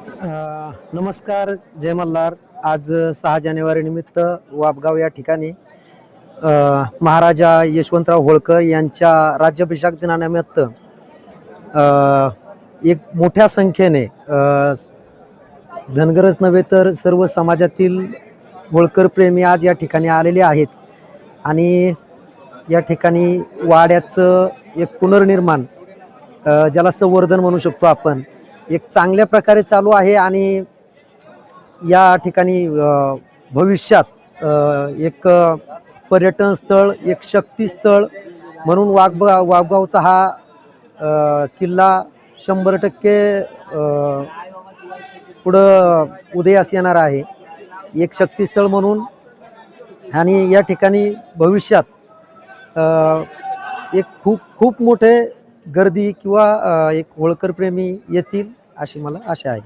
नमस्कार, जय मल्हार. आज 6 जानेवारी निमित्त वापगाव या ठिकाणी महाराजा यशवंतराव होळकर यांच्या राज्याभिषेक दिनानिमित्त एक मोठ्या संख्येने धनगरच नव्हे तर सर्व समाजातील होळकर प्रेमी आज या ठिकाणी आलेले आहेत आणि या ठिकाणी वाड्याचं एक पुनर्निर्माण, ज्याला संवर्धन म्हणू शकतो आपण, एक चांगल्या प्रकारे चालू आहे आणि या ठिकाणी भविष्यात एक पर्यटन स्थळ, एक शक्ती स्थळ म्हणून वाघगावचा हा किल्ला 100% पुढं उदयास येणार आहे, एक शक्ती स्थळ म्हणून. आणि या ठिकाणी भविष्यात एक खूप मोठे गर्दी किंवा एक होळकर प्रेमी येतील अशी मला आशा आहे.